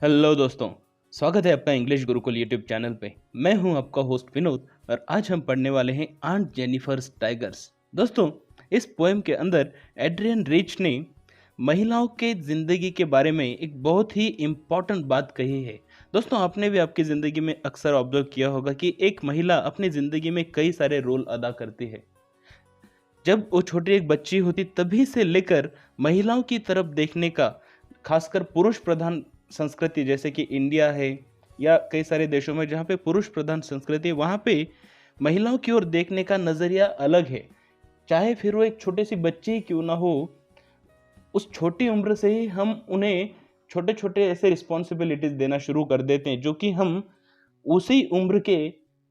Hello दोस्तों। स्वागत है आपका इंग्लिश गुरुकुल यूट्यूब चैनल पे। मैं हूं आपका होस्ट विनोद और आज हम पढ़ने वाले हैं आंट जेनिफर्स टाइगर्स। दोस्तों, इस पोएम के अंदर एड्रियन रिच ने महिलाओं के ज़िंदगी के बारे में एक बहुत ही इम्पॉर्टेंट बात कही है। दोस्तों, आपने भी आपकी ज़िंदगी में अक्सर ऑब्जर्व किया होगा कि एक महिला अपनी ज़िंदगी में कई सारे रोल अदा करती है। जब वो छोटी एक बच्ची होती तभी से लेकर महिलाओं की तरफ देखने का, खासकर पुरुष प्रधान संस्कृति जैसे कि इंडिया है या कई सारे देशों में जहाँ पे पुरुष प्रधान संस्कृति है, वहाँ पे महिलाओं की ओर देखने का नज़रिया अलग है। चाहे फिर वो एक छोटी सी बच्ची ही क्यों ना हो, उस छोटी उम्र से ही हम उन्हें छोटे छोटे ऐसे रिस्पॉन्सिबिलिटीज देना शुरू कर देते हैं जो कि हम उसी उम्र के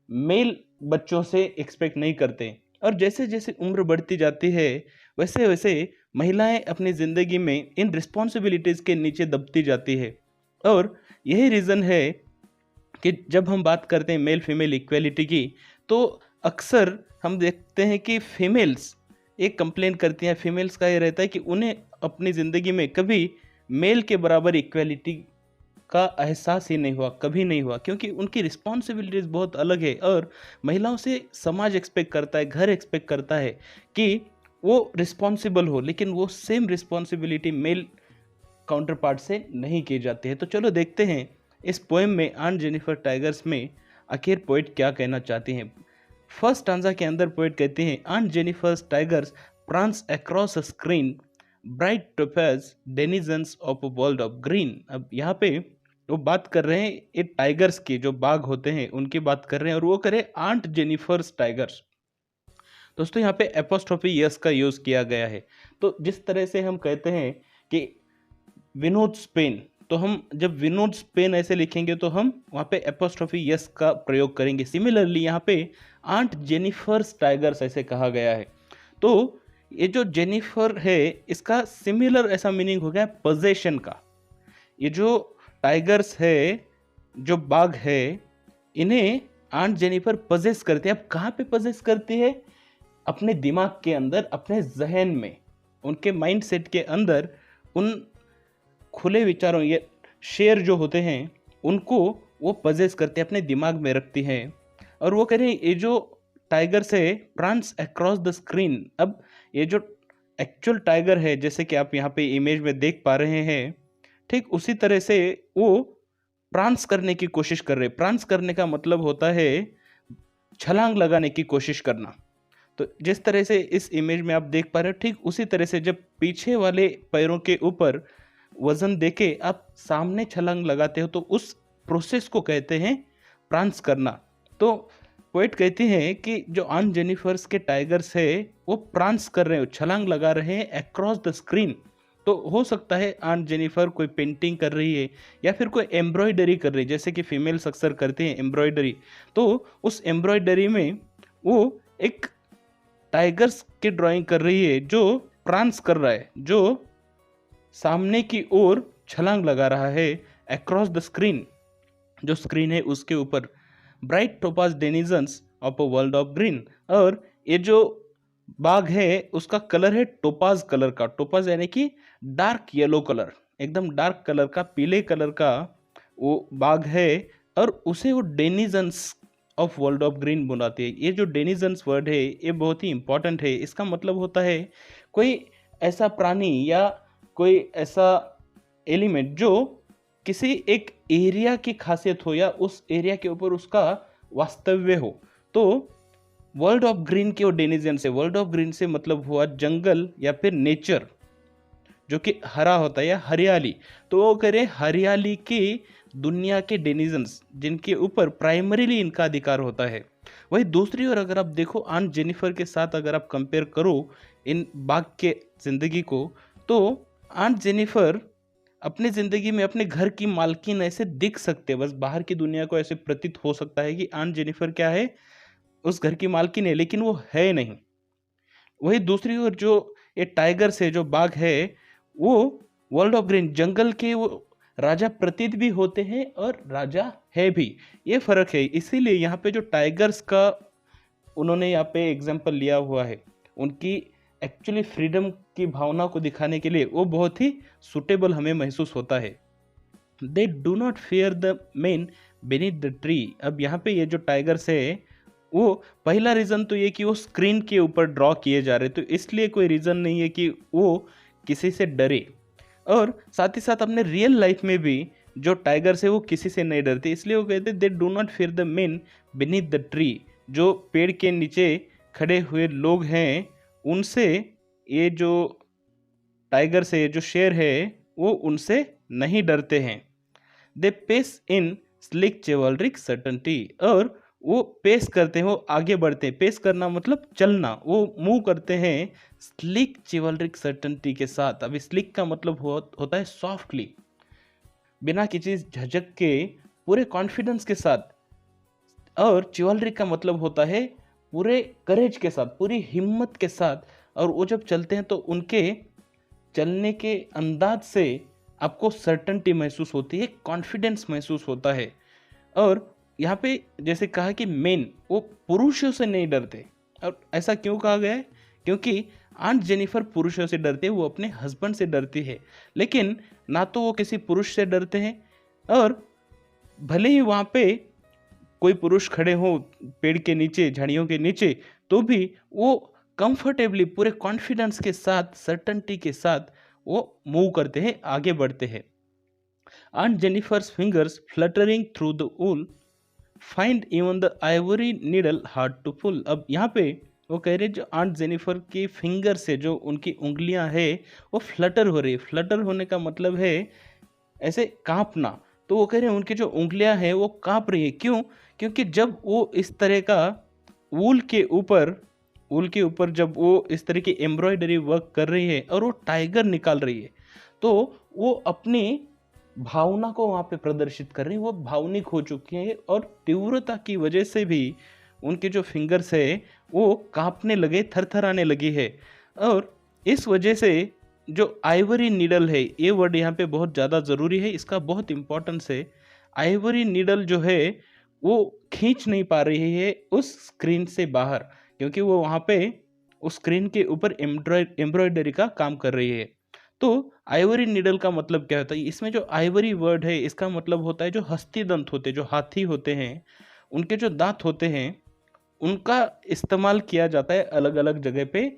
मेल बच्चों से एक्सपेक्ट नहीं करते। और जैसे जैसे उम्र बढ़ती जाती है वैसे वैसे महिलाएं अपनी ज़िंदगी में इन रिस्पॉन्सिबिलिटीज़ के नीचे दबती जाती है। और यही रीज़न है कि जब हम बात करते हैं मेल फीमेल इक्वेलिटी की, तो अक्सर हम देखते हैं कि फीमेल्स एक कंप्लेन करती हैं। फीमेल्स का ये रहता है कि उन्हें अपनी ज़िंदगी में कभी मेल के बराबर इक्वेलिटी का एहसास ही नहीं हुआ, कभी नहीं हुआ, क्योंकि उनकी रिस्पॉन्सिबिलिटीज़ बहुत अलग है। और महिलाओं से समाज एक्सपेक्ट करता है, घर एक्सपेक्ट करता है कि वो रिस्पॉन्सिबल हो, लेकिन वो same responsibility male counterpart से नहीं की जाती है। तो चलो देखते हैं इस पोएम में आन जेनिफर टाइगर्स में आखिर पोइट क्या कहना चाहती हैं। फर्स्ट स्टांजा के अंदर पोइट कहते हैं, आन Jennifer's tigers prawns across a screen bright topaz denizens of a world of green. अब यहाँ पे वो बात कर रहे हैं ये टाइगर्स की, जो बाघ होते हैं उनकी बात कर रहे हैं, और वो करे आंट जेनिफर्स टाइगर्स। दोस्तों, यहाँ पे एपोस्ट्रोफी यस का यूज किया गया है। तो जिस तरह से हम कहते हैं कि विनोद स्पेन, तो हम जब विनोद स्पेन ऐसे लिखेंगे तो हम वहाँ पे एपोस्ट्रोफी यस का प्रयोग करेंगे। सिमिलरली यहाँ पे आंट जेनिफर्स टाइगर्स ऐसे कहा गया है। तो ये जो जेनिफर है इसका सिमिलर ऐसा मीनिंग हो गया पोजेशन का। ये जो टाइगर्स है, जो बाघ है, इन्हें आंट जेनिफर पजेस करती है। अब कहाँ पे पजेस करती है? अपने दिमाग के अंदर, अपने जहन में, उनके माइंड सेट के अंदर उन खुले विचारों, ये शेर जो होते हैं उनको वो पजेस करते हैं, अपने दिमाग में रखती हैं। और वो कह रहे हैं ये जो टाइगर से प्रांस अक्रॉस द स्क्रीन। अब ये जो एक्चुअल टाइगर है, जैसे कि आप यहाँ पे इमेज में देख पा रहे हैं, ठीक उसी तरह से वो प्रांस करने की कोशिश कर रहे हैं। प्रांस करने का मतलब होता है छलांग लगाने की कोशिश करना। तो जिस तरह से इस इमेज में आप देख पा रहे हो, ठीक उसी तरह से जब पीछे वाले पैरों के ऊपर वजन देके आप सामने छलांग लगाते हो तो उस प्रोसेस को कहते हैं प्रांस करना। तो पोएट कहती हैं कि जो आन जेनिफर्स के टाइगर्स है वो प्रांस कर रहे हो, छलांग लगा रहे हैं अक्रॉस द स्क्रीन। तो हो सकता है आन जेनिफर कोई पेंटिंग कर रही है या फिर कोई एम्ब्रॉयडरी कर रही है, जैसे कि फीमेल्स अक्सर करते हैं एम्ब्रॉयडरी। तो उस एम्ब्रॉयडरी में वो एक टाइगर्स की ड्राइंग कर रही है जो प्रांस कर रहा है, जो सामने की ओर छलांग लगा रहा है अक्रॉस द स्क्रीन। जो स्क्रीन है उसके ऊपर bright topaz denizens of a world of green. और ये जो बाघ है उसका कलर है टोपाज कलर का। टोपाज यानी कि डार्क येलो कलर, एकदम डार्क कलर का, पीले कलर का वो बाघ है। और उसे वो denizens of world of green बुलाती है। ये जो डेनिजन्स वर्ड है ये बहुत ही इंपॉर्टेंट है। इसका मतलब होता है कोई ऐसा प्राणी या कोई ऐसा एलिमेंट जो किसी एक एरिया की खासियत हो या उस एरिया के ऊपर उसका वास्तव्य हो। तो वर्ल्ड ऑफ ग्रीन के वो डेनिजन से, वर्ल्ड ऑफ ग्रीन से मतलब हुआ जंगल या फिर नेचर जो कि हरा होता है या हरियाली। तो वो कह रहे हरियाली की दुनिया के डेनिजन्स जिनके ऊपर प्राइमरीली इनका अधिकार होता है। वही दूसरी ओर अगर आप देखो आन जेनिफर के साथ अगर आप कंपेयर करो इन बाघ के जिंदगी को, तो आन जेनिफर अपनी ज़िंदगी में अपने घर की मालकिन ऐसे दिख सकते हैं, बस बाहर की दुनिया को ऐसे प्रतीत हो सकता है कि आन जेनिफर क्या है, उस घर की मालकिन है, लेकिन वो है नहीं। वही दूसरी ओर जो ये टाइगर से जो बाघ है वो वर्ल्ड ऑफ ग्रीन जंगल के वो राजा प्रतीत भी होते हैं और राजा है भी। ये फर्क है। इसीलिए यहाँ पे जो टाइगर्स का उन्होंने यहाँ पे एग्जाम्पल लिया हुआ है, उनकी एक्चुअली फ्रीडम की भावना को दिखाने के लिए वो बहुत ही सुटेबल हमें महसूस होता है। They do not fear the man beneath the tree. अब यहाँ पे ये जो टाइगर्स है, वो पहला रीज़न तो ये कि वो स्क्रीन के ऊपर ड्रॉ किए जा रहे, तो इसलिए कोई रीज़न नहीं है कि वो किसी से डरे। और साथ ही साथ अपने रियल लाइफ में भी जो टाइगर्स है वो किसी से नहीं डरते, इसलिए वो कहते they do not fear the man beneath the tree. जो पेड़ के नीचे खड़े हुए लोग हैं, उनसे ये जो टाइगर्स है, ये जो शेर है, वो उनसे नहीं डरते हैं। They pace in slick chivalric certainty. और वो पेस करते हैं, वो आगे बढ़ते हैं। पेस करना मतलब चलना, वो मूव करते हैं स्लिक चिवलरिक सर्टनटी के साथ। अभी स्लिक का मतलब होता है सॉफ्टली, बिना किसी झिझक के, पूरे कॉन्फिडेंस के साथ। और चिवलरी का मतलब होता है पूरे करेज के साथ, पूरी हिम्मत के साथ। और वो जब चलते हैं तो उनके चलने के अंदाज से आपको सर्टेनिटी महसूस होती है, कॉन्फिडेंस महसूस होता है। और यहाँ पे जैसे कहा कि मेन, वो पुरुषों से नहीं डरते। और ऐसा क्यों कहा गया है? क्योंकि आंट जेनिफर पुरुषों से डरते हैं, वो अपने हस्बैंड से डरती है। लेकिन ना तो वो किसी पुरुष से डरते हैं, और भले ही वहाँ पे कोई पुरुष खड़े हो पेड़ के नीचे, झाड़ियों के नीचे, तो भी वो कंफर्टेबली, पूरे कॉन्फिडेंस के साथ, सर्टेनिटी के साथ वो मूव करते हैं, आगे बढ़ते हैं। Aunt Jennifer's fingers fluttering through the wool find even the ivory needle hard to pull। अब यहाँ पे वो कह रहे जो आंट जेनिफर की फिंगर से, जो उनकी उंगलियां है, वो फ्लटर हो रही है। फ्लटर होने का मतलब है ऐसे कांपना। तो वो कह रहे हैं उनकी जो उंगलियां हैं वो कांप रही है। क्यों? क्योंकि जब वो इस तरह का वूल के ऊपर जब वो इस तरह की एम्ब्रॉयडरी वर्क कर रही है और वो टाइगर निकाल रही है, तो वो अपनी भावना को वहाँ पे प्रदर्शित कर रही है। वो भावनिक हो चुकी है, और तीव्रता की वजह से भी उनके जो फिंगर्स है वो कांपने लगे, थरथराने लगी है। और इस वजह से जो आइवरी नीडल है, ये वर्ड यहाँ पे बहुत ज़्यादा ज़रूरी है, इसका बहुत इम्पोर्टेंस है। आइवरी नीडल जो है वो खींच नहीं पा रही है उस स्क्रीन से बाहर, क्योंकि वो वहाँ पे उस स्क्रीन के ऊपर एम्ब्रॉयडरी का काम कर रही है। तो आइवरी नीडल का मतलब क्या होता है? इसमें जो आइवरी वर्ड है, इसका मतलब होता है जो हस्ती दंत होते हैं, जो हाथी होते हैं, उनके जो दांत होते हैं, उनका इस्तेमाल किया जाता है अलग अलग जगह पे,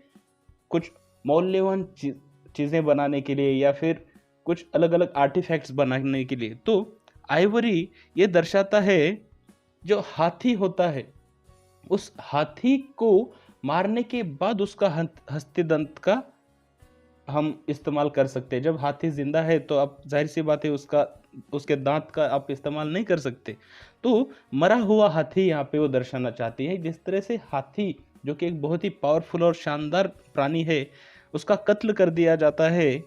कुछ मौल्यवान चीज़ें बनाने के लिए, या फिर कुछ अलग अलग आर्टिफैक्ट्स बनाने के लिए। तो आइवरी ये दर्शाता है जो हाथी होता है, उस हाथी को मारने के बाद उसका हस्तिदंत का हम इस्तेमाल कर सकते हैं। जब हाथी जिंदा है तो आप जाहिर सी बात है उसके दांत का आप इस्तेमाल नहीं कर सकते। तो मरा हुआ हाथी यहाँ पे वो दर्शाना चाहती है। जिस तरह से हाथी, जो कि एक बहुत ही पावरफुल और शानदार प्राणी है, उसका कत्ल कर दिया जाता है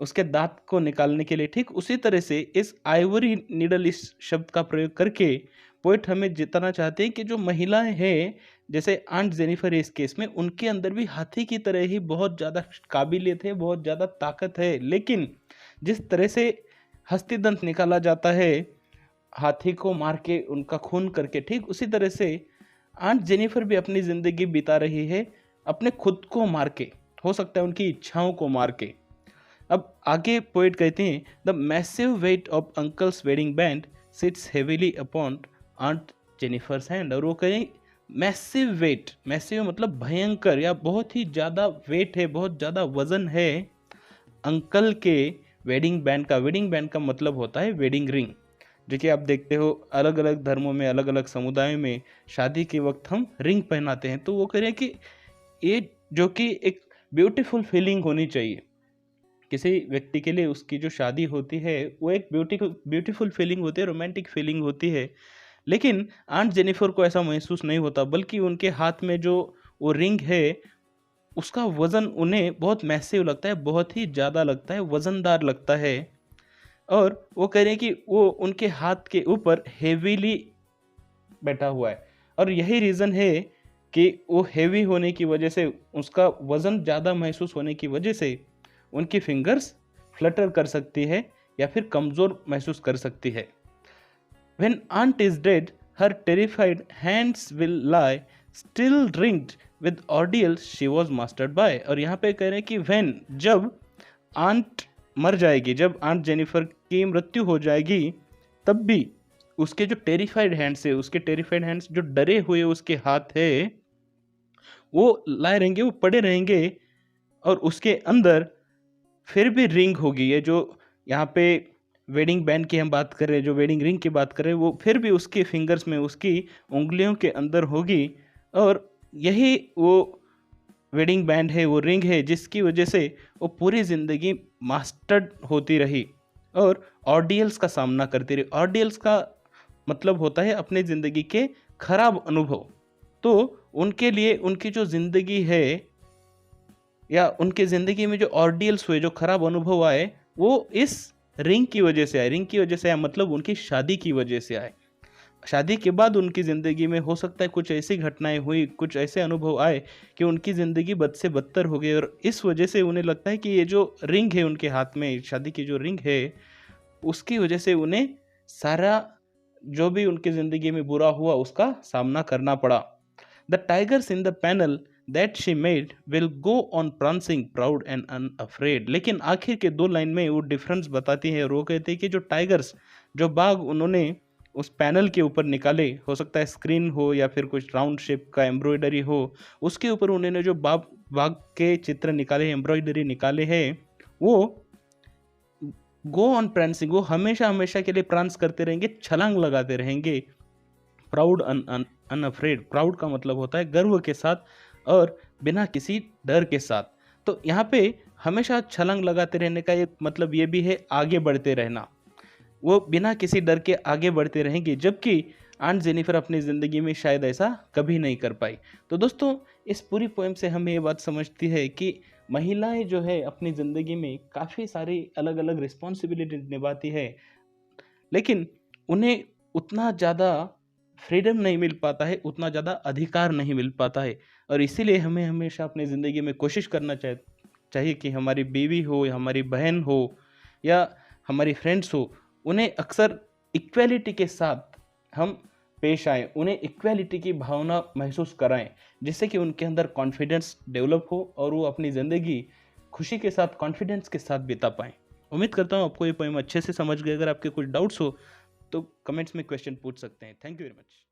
उसके दांत को निकालने के लिए, ठीक उसी तरह से इस आइवरी नीडल, इस शब्द का प्रयोग करके पोइट हमें जिताना चाहते हैं कि जो महिलाएं हैं, जैसे आंट जेनिफर है इस केस में, उनके अंदर भी हाथी की तरह ही बहुत ज़्यादा काबिलियत है, बहुत ज़्यादा ताकत है। लेकिन जिस तरह से हस्तिदंत निकाला जाता है हाथी को मार के, उनका खून करके, ठीक उसी तरह से आंट जेनिफर भी अपनी ज़िंदगी बिता रही है अपने खुद को मार के, हो सकता है उनकी इच्छाओं को मार के। अब आगे पोइट कहते हैं the massive weight of uncle's wedding band sits heavily upon aunt Jennifer's hand. और वो कहें मैसिव वेट, मैसिव मतलब भयंकर या बहुत ही ज़्यादा वेट है, बहुत ज़्यादा वजन है अंकल के वेडिंग बैंड का। वेडिंग बैंड का मतलब होता है वेडिंग रिंग, जो कि आप देखते हो अलग अलग धर्मों में, अलग अलग समुदायों में शादी के वक्त हम रिंग पहनाते हैं। तो वो कह रहे हैं कि ये जो कि एक ब्यूटीफुल फीलिंग होनी चाहिए किसी व्यक्ति के लिए, उसकी जो शादी होती है वो एक ब्यूटीफुल फीलिंग होती है, रोमांटिक फीलिंग होती है। लेकिन आंट जेनिफर को ऐसा महसूस नहीं होता, बल्कि उनके हाथ में जो वो रिंग है उसका वज़न उन्हें बहुत मैसिव लगता है, बहुत ही ज़्यादा लगता है, वज़नदार लगता है। और वो कह रहे हैं कि वो उनके हाथ के ऊपर हेवीली बैठा हुआ है, और यही रीज़न है कि वो हेवी होने की वजह से, उसका वज़न ज़्यादा महसूस होने की वजह से उनकी फिंगर्स फ्लटर कर सकती है या फिर कमज़ोर महसूस कर सकती है। When aunt is dead, her terrified hands will lie still ringed with ordeals she was mastered by। और यहाँ पे कह रहे हैं कि when, जब aunt मर जाएगी, जब आंट जेनिफर की मृत्यु हो जाएगी, तब भी उसके जो टेरिफाइड हैंड्स है, उसके टेरिफाइड हैंड्स जो डरे हुए उसके हाथ है, वो लाए रहेंगे, वो पड़े रहेंगे और उसके अंदर फिर भी रिंग होगी। ये जो यहाँ पे वेडिंग बैंड की हम बात कर रहे हैं, जो वेडिंग रिंग की बात कर रहे हैं, वो फिर भी उसके फिंगर्स में, उसकी उंगलियों के अंदर होगी। और यही वो वेडिंग बैंड है, वो रिंग है, जिसकी वजह से वो पूरी ज़िंदगी मास्टर्ड होती रही और ऑर्डियल्स का सामना करती रही। ऑर्डियल्स का मतलब होता है अपनी ज़िंदगी के खराब अनुभव। तो उनके लिए उनकी जो ज़िंदगी है, या उनके ज़िंदगी में जो ऑर्डियल्स हुए, जो खराब अनुभव आए, वो इस रिंग की वजह से आए। रिंग की वजह से आए मतलब उनकी शादी की वजह से आए। शादी के बाद उनकी ज़िंदगी में हो सकता है कुछ ऐसी घटनाएं हुई, कुछ ऐसे अनुभव आए कि उनकी ज़िंदगी बद से बदतर हो गई, और इस वजह से उन्हें लगता है कि ये जो रिंग है उनके हाथ में, शादी की जो रिंग है, उसकी वजह से उन्हें सारा जो भी उनकी ज़िंदगी में बुरा हुआ उसका सामना करना पड़ा। The tigers in the panel that she made will go on prancing proud and unafraid. लेकिन आखिर के 2 लाइन में वो डिफरेंस बताती है और वो कहते हैं कि जो टाइगर्स, जो बाघ उन्होंने उस पैनल के ऊपर निकाले, हो सकता है स्क्रीन हो या फिर कुछ राउंड शेप का एम्ब्रॉयडरी हो, उसके ऊपर उन्होंने जो बाघ बाघ के चित्र निकाले, एम्ब्रॉयडरी निकाले हैं, वो गो ऑन prancing, वो हमेशा हमेशा के लिए प्रांस करते रहेंगे, छलांग लगाते रहेंगे। प्राउड अनअफ्रेड, प्राउड का मतलब होता है गर्व के साथ और बिना किसी डर के साथ। तो यहाँ पे हमेशा छलांग लगाते रहने का एक मतलब ये भी है आगे बढ़ते रहना। वो बिना किसी डर के आगे बढ़ते रहेंगे, जबकि आंट जेनिफर अपनी ज़िंदगी में शायद ऐसा कभी नहीं कर पाई। तो दोस्तों, इस पूरी पोएम से हमें ये बात समझती है कि महिलाएं जो है अपनी ज़िंदगी में काफ़ी सारी अलग अलग रिस्पॉन्सिबिलिटी निभाती है, लेकिन उन्हें उतना ज़्यादा फ्रीडम नहीं मिल पाता है, उतना ज़्यादा अधिकार नहीं मिल पाता है। और इसीलिए हमें हमेशा अपनी ज़िंदगी में कोशिश करना चाहिए कि हमारी बीवी हो या हमारी बहन हो या हमारी फ्रेंड्स हो, उन्हें अक्सर इक्वालिटी के साथ हम पेश आएँ, उन्हें इक्वालिटी की भावना महसूस कराएँ, जिससे कि उनके अंदर कॉन्फिडेंस डेवलप हो और वो अपनी ज़िंदगी खुशी के साथ, कॉन्फिडेंस के साथ बिता पाएँ। उम्मीद करता हूँ आपको ये पोएम अच्छे से समझ गए। अगर आपके कुछ डाउट्स हो तो कमेंट्स में क्वेश्चन पूछ सकते हैं। Thank you very much.